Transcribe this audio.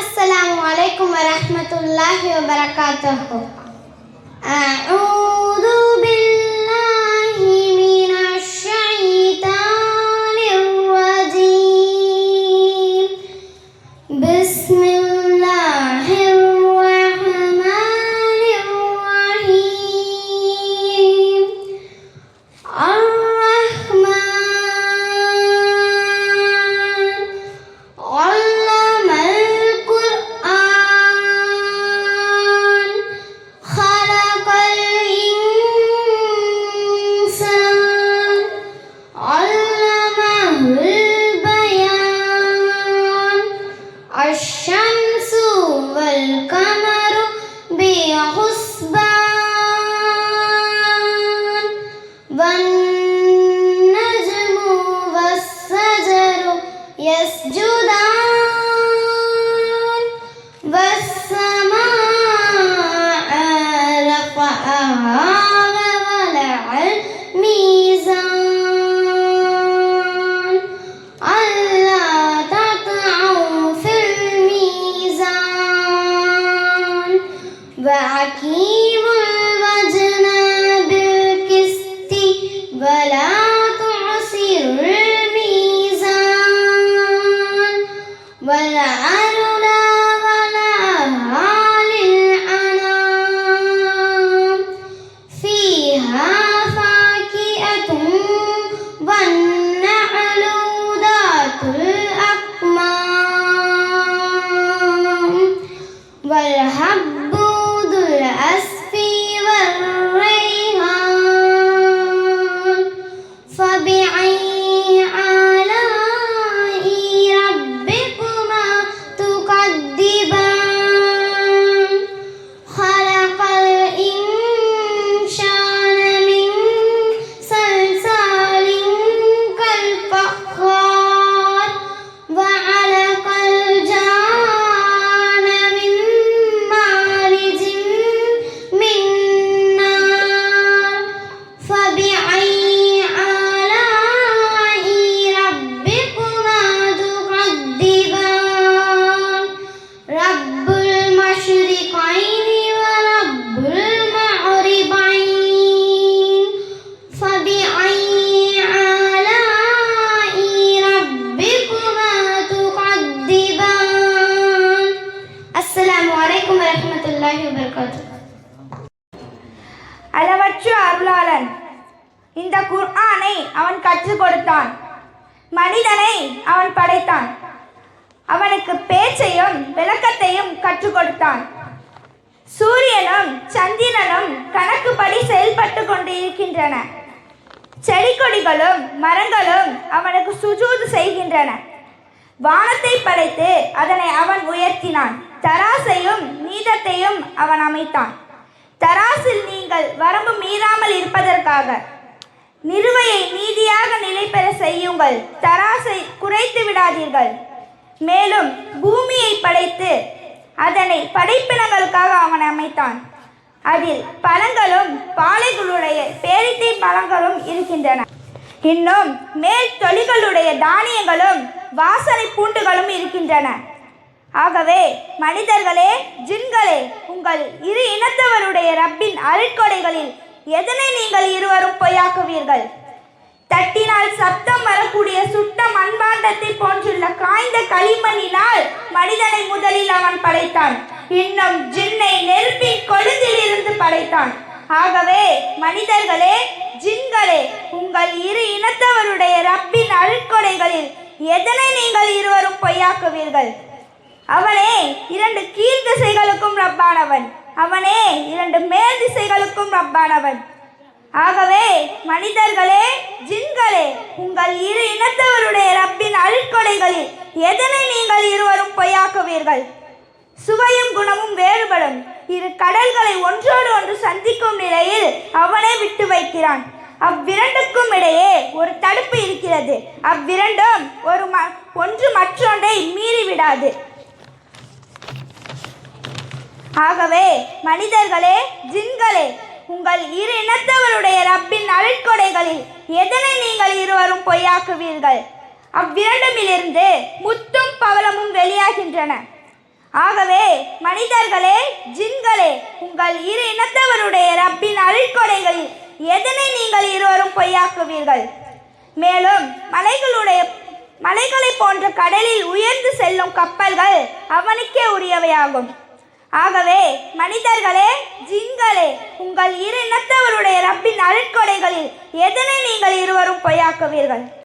Assalamu alaikum warahmatullahi wabarakatuh. A'udzu billahi minasy syaithanir rajim. Bismillahirrahmanirrahim. الشمس والقمر بحسبان والنجم والشجر يسجدان والسماء رفعها ووضع الميزان ألا تطغوا في الميزان وأقيموا الوزن بالقسط ولا تخسروا الميزان والأرض وضعها للأنام فيها فاكهة والنخل ذات الأكمام والحب ذو العصف والريحان فبأي آلاء ربكما تكذبان خلق الإنسان من صلصال كالفخار وخلق الجان من مارج من نار فبأي آلاء ربكما تكذبان رب المشرقين ورب المغربين فبأي آلاء ربكما تكذبان السلام عليكم ورحمة الله وبركاته. அளவற்ற அருளாளன். இந்த குர்ஆனை அவன் கற்றுக் கொடுத்தான். மனிதனை அவன் படைத்தான். அவனுக்கு பேச்சையும் விளக்கத்தையும் கற்றுக் கொடுத்தான். சூரியனும் சந்திரனும் கணக்குப்படி செயல்பட்டு கொண்டு இருக்கின்றன. செடி கொடிகளும் மரங்களும் அவனுக்கு சுஜூது செய்கின்றன. வானத்தை படைத்து அதனை அவன் உயர்த்தினான். தராசையும் நீதத்தையும் அவன் அமைத்தான். தராசில் நீங்கள் வரம்பு மீறாமல் இருப்பதற்காக நிறுவையை நீதியாக நிலை பெற செய்யுங்கள். தராசை குறைத்து விடாதீர்கள். மேலும் பூமியை படைத்து அதனை படைப்பினங்களுக்காக அவன் அமைத்தான். அதில் பழங்களும் பாலைகளுடைய பேரித்தை பழங்களும் இருக்கின்றன. இன்னும் மேல் தொலிகளுடைய தானியங்களும் வாசனை பூண்டுகளும் இருக்கின்றன. ஆகவே மனிதர்களே ஜின்களே, உங்கள் இரு இனத்தவருடைய ரப்பின் அருட்கொடைகளில் எதனை நீங்கள் இருவரும் பொய்யாக்குவீர்கள்? தட்டினால் சப்தம் வரக்கூடிய சுட்ட மண்பாண்டத்தை போன்றுள்ள காய்ந்த களிமண்ணினால் மனிதனை முதலில் அவன் படைத்தான். இன்னும் ஜின்னை நெருப்பின் கொழுந்தில் இருந்து படைத்தான். ஆகவே மனிதர்களே ஜின்களே, உங்கள் இரு இனத்தவருடைய ரப்பின் அருட்கொடைகளில் எதனை நீங்கள் இருவரும் பொய்யாக்குவீர்கள்? அவனே இரண்டு கீழ் திசைகளுக்கும் ரப்பானவன். அவனே இரண்டு மேல் திசைகளுக்கும் ரப்பானவன். ஆகவே மனிதர்களே ஜின்களே, உங்கள் இரு இனத்தவருடைய ரப்பின் அருட்கொடைகளில் எதனை நீங்கள் இருவரும் பொய்யாக்குவீர்கள்? சுவையும் குணமும் வேறுபடும். இரு கடல்களை ஒன்றோடு ஒன்று சந்திக்கும் நிலையில் அவனே விட்டு வைக்கிறான். அவ்விரண்டுக்கும் இடையே ஒரு தடுப்பு இருக்கிறது. அவ்விரண்டும் ஒன்று மற்றொன்றை மீறிவிடாது. ஆகவே மனிதர்களே ஜின்களே, உங்கள் இரு இனத்தவருடைய ரப்பின் அருட்கொடைகளில் எதனை நீங்கள் இருவரும் பொய்யாக்குவீர்கள்? அவ்விரண்டுமிலிருந்து முத்தும் பவளமும் வெளியாகின்றன. ஆகவே மனிதர்களே, ஜின்களே, உங்கள் இரு இனத்தவருடைய ரப்பின் அருட்கொடைகளில் எதனை நீங்கள் இருவரும் பொய்யாக்குவீர்கள்? மேலும் மலைகளை போன்ற கடலில் உயர்ந்து செல்லும் கப்பல்கள் அவனுக்கே உரியவையாகும். ஆகவே மனிதர்களே, ஜின்களே, உங்கள் இரு இனத்தவருடைய ரப்பின் அருட்கொடைகளில் எதனை நீங்கள் இருவரும் பொய்யாக்குவீர்கள்?